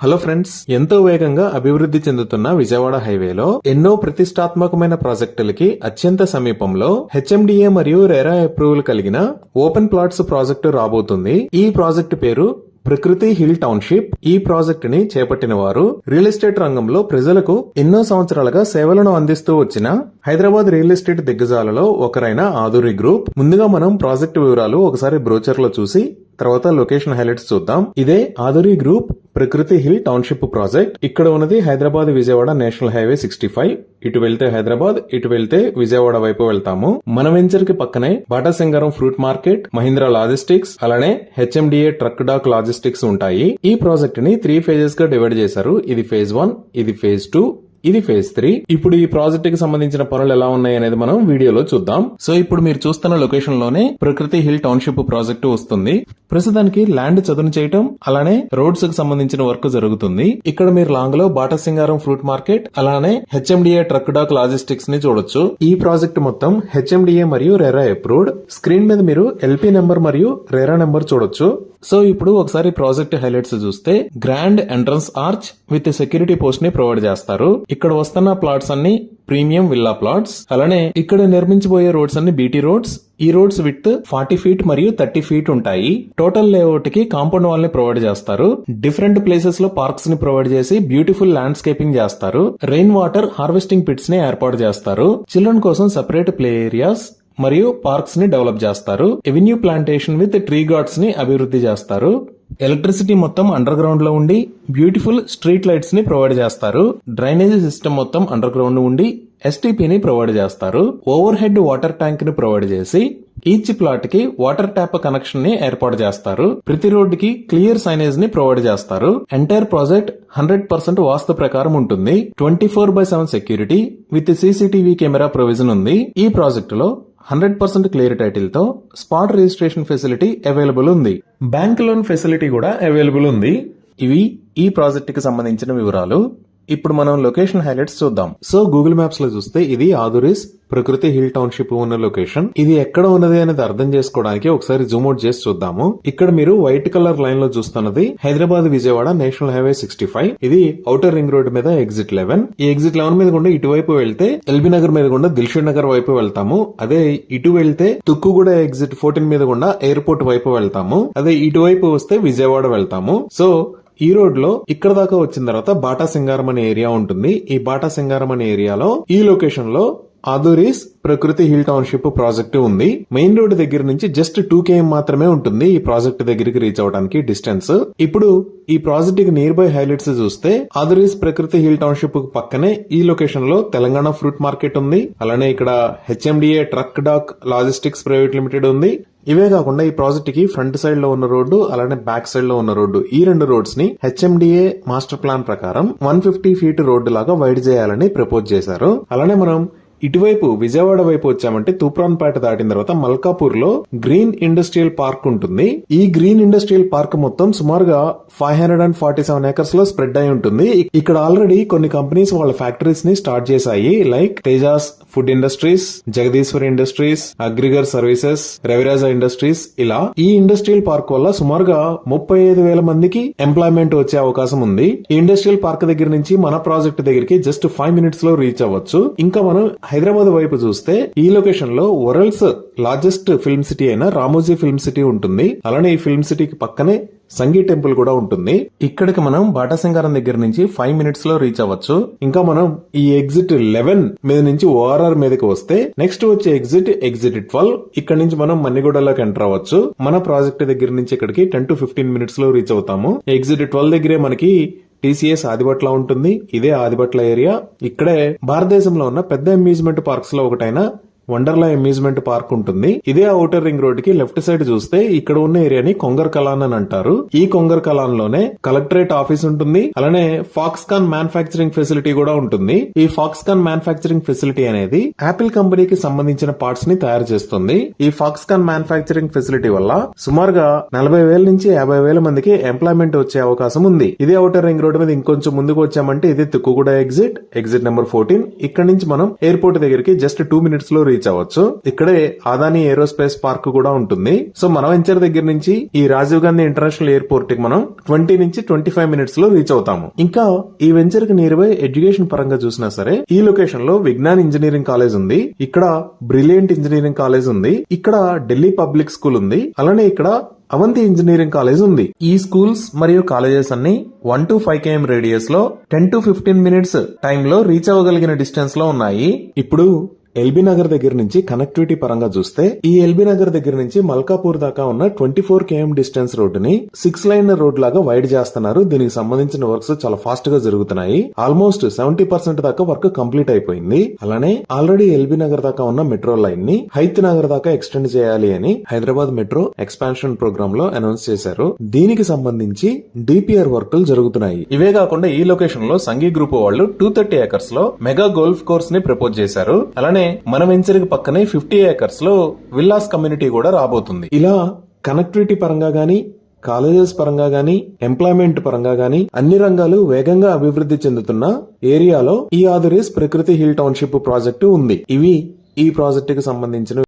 Hello friends, ఎంతో వేగంగా అభివృద్ధి చెందుతున్న విజయవాడ హైవేలో ఎన్నో ప్రతిష్టాత్మకమైన ప్రాజెక్టులకి అత్యంత సమీపంలో హెచ్ఎండిఏ మరియు రెరా అప్రూవల్ కలిగిన ఓపెన్ ప్లాట్స్ ప్రాజెక్టు రాబోతుంది. ఈ ప్రాజెక్టు పేరు ప్రకృతి హిల్ టౌన్షిప్. ఈ ప్రాజెక్ట్ ని చేపట్టిన వారు రియల్ ఎస్టేట్ రంగంలో ప్రజలకు ఎన్నో సంవత్సరాలుగా సేవలను అందిస్తూ వచ్చిన హైదరాబాద్ రియల్ ఎస్టేట్ దిగ్గజాలలో ఒకరైన ఆధురి గ్రూప్. ముందుగా మనం ప్రాజెక్టు వివరాలు ఒకసారి బ్రోచర్ లో చూసి తర్వాత లొకేషన్ హైలైట్స్ చూద్దాం. ఇదే ఆధురి గ్రూప్ ప్రకృతి హిల్ టౌన్షిప్ ప్రాజెక్ట్. ఇక్కడ ఉన్నది హైదరాబాద్ విజయవాడ నేషనల్ హైవే 65. ఇటు వెళ్తే హైదరాబాద్, ఇటు వెళ్తే విజయవాడ వైపు వెళ్తాము. మన వెంచర్ కి పక్కనే బాటా సింగారం ఫ్రూట్ మార్కెట్, మహీంద్రా లాజిస్టిక్స్, అలానే హెచ్ఎండిఏ ట్రక్ డాక్ లాజిస్టిక్స్ ఉంటాయి. ఈ ప్రాజెక్ట్ ని 3 phases గా డివైడ్ చేశారు. ఇది phase 1, ఇది phase 2, ఇది phase 3. ఇప్పుడు ఈ ప్రాజెక్ట్ కి సంబంధించిన పనులు ఎలా ఉన్నాయి అనేది మనం వీడియోలో చూద్దాం. సో ఇప్పుడు మీరు చూస్తున్న లొకేషన్ లోనే ప్రకృతి హిల్ టౌన్షిప్ ప్రాజెక్టు వస్తుంది. ప్రస్తుతానికి ల్యాండ్ చదును చేయటం, అలానే రోడ్స్ కి సంబంధించిన వర్క్ జరుగుతుంది. ఇక్కడ మీరు లాంగ్ లో బాటా సింగారం ఫ్రూట్ మార్కెట్, అలానే హెచ్ఎండిఏ ట్రక్ డాక్ లాజిస్టిక్స్ ని చూడొచ్చు. ఈ ప్రాజెక్ట్ మొత్తం హెచ్ఎండిఏ మరియు రెరా అప్రూవ్డ్. స్క్రీన్ మీద మీరు ఎల్పీ నెంబర్ మరియు రెరా నెంబర్ చూడొచ్చు. సో ఇప్పుడు ఒకసారి ప్రాజెక్ట్ హైలైట్స్ చూస్తే grand entrance arch with security post ని ప్రొవైడ్ చేస్తారు. ఇక్కడ వస్తున్న ప్లాట్స్ అన్ని ప్రీమియం విల్లా ప్లాట్స్. అలానే ఇక్కడ నిర్మించబోయే రోడ్స్ అన్ని బీటీ రోడ్స్. ఈ రోడ్స్ విత్ 40 feet మరియు 30 feet ఉంటాయి. టోటల్ లేఅవుట్ కి కాంపౌండ్ వాల్ ని ప్రొవైడ్ చేస్తారు. డిఫరెంట్ ప్లేసెస్ లో పార్క్స్ ని ప్రొవైడ్ చేసి బ్యూటిఫుల్ ల్యాండ్స్కేపింగ్ చేస్తారు. రెయిన్ వాటర్ హార్వెస్టింగ్ పిట్స్ ని ఏర్పాటు చేస్తారు. చిల్డ్రన్ కోసం సెపరేట్ ప్లే ఏరియాస్ మరియు పార్క్స్ ని డెవలప్ చేస్తారు. Avenue plantation with tree guards ని అభివృద్ధి చేస్తారు. ఎలక్ట్రిసిటీ మొత్తం అండర్ గ్రౌండ్ లో ఉండి బ్యూటిఫుల్ స్ట్రీట్ లైట్స్ ని ప్రొవైడ్ చేస్తారు. డ్రైనేజీ సిస్టమ్ మొత్తం అండర్ గ్రౌండ్ ఉండి ఎస్టీపీ ని ప్రొవైడ్ చేస్తారు. ఓవర్ హెడ్ వాటర్ ట్యాంక్ ని ప్రొవైడ్ చేసి ఈచ్ ప్లాట్ కి వాటర్ ట్యాప్ కనెక్షన్ ని ఏర్పాటు చేస్తారు. ప్రతి రోడ్ కి క్లియర్ సైనేజ్ ని ప్రొవైడ్ చేస్తారు. ఎంటైర్ ప్రాజెక్ట్ 100% వాస్తు ప్రకారం ఉంటుంది. 24/7 security with CCTV camera provision ఉంది. ఈ ప్రాజెక్ట్ లో 100% క్లియర్ టైటిల్ తో స్పాట్ రిజిస్ట్రేషన్ ఫెసిలిటీ అవైలబుల్ ఉంది. బ్యాంక్ లోన్ ఫెసిలిటీ కూడా అవైలబుల్ ఉంది. ఇవి ఈ ప్రాజెక్ట్ కి సంబంధించిన వివరాలు. ఇప్పుడు మనం లొకేషన్ హైలైట్స్ చూద్దాం. సో గూగుల్ మ్యాప్స్ లో చూస్తే ఇది ఆధురీస్ ప్రకృతి హిల్ టౌన్షిప్ ఉన్న లొకేషన్. ఇది ఎక్కడ ఉన్నది అనేది అర్థం చేసుకోవడానికి ఒకసారి జూమ్ అవుట్ చేసి చూద్దాము. ఇక్కడ మీరు వైట్ కలర్ లైన్ లో చూస్తున్నది హైదరాబాద్ విజయవాడ నేషనల్ హైవే 65. ఇది ఔటర్ రింగ్ రోడ్ మీద ఎగ్జిట్ 11. ఈ ఎగ్జిట్ 11 మీద గుండా ఇటువైపు వెళ్తే ఎల్బీ నగర్ మీద గుండా దిల్షుక్ నగర్ వైపు వెళ్తాము. అదే ఇటు వెళ్తే తుక్కుగూడ ఎగ్జిట్ 14 మీద గుండా ఎయిర్పోర్ట్ వైపు వెళ్తాము. అదే ఇటువైపు వస్తే విజయవాడ వెళ్తాము. సో ఈ రోడ్ లో ఇక్కడ దాకా వచ్చిన తర్వాత బాటా సింగారం అనే ఏరియా ఉంటుంది. ఈ బాటా సింగారం అనే ఏరియాలో ఈ లొకేషన్ లో ఆధురీస్ ప్రకృతి హిల్ టౌన్షిప్ ప్రాజెక్ట్ ఉంది. మెయిన్ రోడ్ దగ్గర నుంచి జస్ట్ 2 km మాత్రమే ఉంటుంది ఈ ప్రాజెక్ట్ దగ్గరికి రీచ్ అవడానికి డిస్టెన్స్. ఇప్పుడు ఈ ప్రాజెక్ట్ కి నియర్ బై హైలైట్స్ చూస్తే ఆధురీస్ ప్రకృతి హిల్ టౌన్షిప్ పక్కనే ఈ లొకేషన్ లో తెలంగాణ ఫ్రూట్ మార్కెట్ ఉంది. అలానే ఇక్కడ HMDA truck dock logistics private limited ఉంది. ఇవే కాకుండా ఈ ప్రాజెక్ట్ కి ఫ్రంట్ సైడ్ లో ఉన్న రోడ్డు, అలానే బ్యాక్ సైడ్ లో ఉన్న రోడ్డు, ఈ 2 రోడ్స్ ని హెచ్ఎండిఏ మాస్టర్ ప్లాన్ ప్రకారం 150 feet రోడ్డు లాగా వైడ్ చేయాలని ప్రపోజ్ చేశారు. అలానే మనం ఇటువైపు విజయవాడ వైపు వచ్చామంటే తూప్రాన్పేట దాటిన తర్వాత మల్కాపూర్ లో గ్రీన్ ఇండస్ట్రియల్ పార్క్ ఉంటుంది. ఈ గ్రీన్ ఇండస్ట్రియల్ పార్క్ మొత్తం సుమారుగా 547 acres లో స్ప్రెడ్ అయి ఉంటుంది. ఇక్కడ ఆల్రెడీ కొన్ని కంపెనీస్ వాళ్ళ ఫ్యాక్టరీస్ ని స్టార్ట్ చేశాయి. Like Tejas food industries, Jagadishwar industries, అగ్రిగర్ సర్వీసెస్, రవిరాజా ఇండస్ట్రీస్. ఇలా ఈ ఇండస్ట్రియల్ పార్క్ వల్ల సుమారుగా 35,000 మందికి ఎంప్లాయ్మెంట్ వచ్చే అవకాశం ఉంది. ఈ ఇండస్ట్రియల్ పార్క్ దగ్గర నుంచి మన ప్రాజెక్ట్ దగ్గరికి జస్ట్ 5 minutes లో రీచ్ అవ్వచ్చు. ఇంకా మనం హైదరాబాద్ వైపు చూస్తే ఈ లొకేషన్ లో వరల్డ్స్ లార్జెస్ట్ ఫిల్మ్ సిటీ అయిన రామోజీ ఫిల్మ్ సిటీ ఉంటుంది. అలానే ఈ ఫిల్మ్ సిటీకి పక్కనే సంగీ టెంపుల్ కూడా ఉంటుంది. ఇక్కడికి మనం బాటా సింగారం దగ్గర నుంచి 5 minutes లో రీచ్ అవ్వచ్చు. ఇంకా మనం ఈ ఎగ్జిట్ 11 మీద నుంచి ఓఆర్ఆర్ మీదకి వస్తే నెక్స్ట్ వచ్చే ఎగ్జిట్ 12. ఇక్కడ నుంచి మనం మన్నిగూడలోకి ఎంటర్ అవ్వచ్చు. మన ప్రాజెక్ట్ దగ్గర నుంచి ఇక్కడికి 10 to 15 minutes లో రీచ్ అవుతాము. ఎగ్జిట్ 12 దగ్గరే మనకి టీసీఎస్ ఆదిబట్ల ఉంటుంది. ఇదే ఆదిబట్ల ఏరియా. ఇక్కడే భారతదేశంలో ఉన్న పెద్ద అమ్యూజ్మెంట్ పార్క్స్ లో ఒకటైన వండర్లా అమ్యూజ్మెంట్ పార్క్ ఉంటుంది. ఇదే ఔటర్ రింగ్ రోడ్ కి లెఫ్ట్ సైడ్ చూస్తే ఇక్కడ ఉన్న ఏరియాని కొంగర్ కలాన్ అని అంటారు. ఈ కొంగర్ కలాన్ లోనే కలెక్టరేట్ ఆఫీస్ ఉంటుంది. అలానే ఫాక్స్కాన్ మ్యానుఫ్యాక్చరింగ్ ఫెసిలిటీ కూడా ఉంటుంది. ఈ ఫాక్స్కాన్ మ్యానుఫ్యాక్చరింగ్ ఫెసిలిటీ అనేది యాపిల్ కంపెనీకి సంబంధించిన పార్ట్స్ ని తయారు చేస్తుంది. ఈ ఫాక్స్కాన్ మ్యానుఫ్యాక్చరింగ్ ఫెసిలిటీ వల్ల సుమారుగా 40,000 నుంచి 50,000 మందికి ఎంప్లాయ్మెంట్ వచ్చే అవకాశం ఉంది. ఇదే ఔటర్ రింగ్ రోడ్ మీద ఇంకొంచెం ముందుకు వచ్చామంటే ఇది తుక్కుగూడ ఎగ్జిట్ నెంబర్ 14. ఇక్కడ నుంచి మనం ఎయిర్పోర్ట్ దగ్గరికి జస్ట్ 2 minutes లో రీచ్ రీచ్ అవ్వచ్చు. ఇక్కడే అదానీ ఏరోస్పేస్ పార్క్ కూడా ఉంటుంది. సో మన వెంచర్ దగ్గర నుంచి ఈ రాజీవ్ గాంధీ ఇంటర్నేషనల్ ఎయిర్పోర్ట్ కి మనం 20 నుంచి 25 మినిట్స్ లో రీచ్ అవుతాము. ఇంకా ఈ వెంచర్ కి నియర్ బై ఎడ్యుకేషన్ పరంగా చూసినా సరే ఈ లొకేషన్ లో విజ్ఞాన్ ఇంజనీరింగ్ కాలేజ్ ఉంది, ఇక్కడ బ్రిలియంట్ ఇంజనీరింగ్ కాలేజ్ ఉంది, ఇక్కడ ఢిల్లీ పబ్లిక్ స్కూల్ ఉంది, అలానే ఇక్కడ అవంతి ఇంజనీరింగ్ కాలేజ్ ఉంది. ఈ స్కూల్స్ మరియు కాలేజెస్ అన్ని 1 to 5 km రేడియస్ లో 10 to 15 మినిట్స్ టైమ్ లో రీచ్ అవ్వగలిగిన డిస్టెన్స్ లో ఉన్నాయి. ఇప్పుడు ఎల్బీ నగర్ దగ్గర నుంచి కనెక్టివిటీ పరంగా చూస్తే ఈ ఎల్బీ నగర్ దగ్గర నుంచి మల్కాపూర్ దాకా ఉన్న 24 km డిస్టెన్స్ రోడ్డుని 6 లైన్ రోడ్ లాగా వైడ్ చేస్తున్నారు. దీనికి సంబంధించిన వర్క్స్ చాలా ఫాస్ట్ గా జరుగుతున్నాయి. ఆల్మోస్ట్ 70% దాకా వర్క్ కంప్లీట్ అయిపోయింది. అలానే ఆల్రెడీ ఎల్బీ నగర్ దాకా ఉన్న మెట్రో లైన్ ని హైత్ నగర్ దాకా ఎక్స్టెండ్ చేయాలి అని హైదరాబాద్ మెట్రో ఎక్స్పాన్షన్ ప్రోగ్రామ్ లో అనౌన్స్ చేశారు. దీనికి సంబంధించి డిపిఆర్ వర్కులు జరుగుతున్నాయి. ఇవే కాకుండా ఈ లొకేషన్ లో సంఘీ గ్రూప్ వాళ్ళు 230 ఏకర్స్ లో మెగా గోల్ఫ్ కోర్స్ ని ప్రపోజ్ చేశారు. అలానే మన వెంచర్ కి పక్కనే 50 ఏకర్స్ లో విల్లాస్ కమ్యూనిటీ కూడా రాబోతుంది. ఇలా కనెక్టివిటీ పరంగా గానీ, కాలేజెస్ పరంగా గానీ, ఎంప్లాయ్మెంట్ పరంగా గానీ అన్ని రంగాలు వేగంగా అభివృద్ధి చెందుతున్న ఏరియాలో ఈ ఆదరీస్ ప్రకృతి హిల్ టౌన్షిప్ ప్రాజెక్టు ఉంది. ఇవి ఈ ప్రాజెక్టుకి సంబంధించిన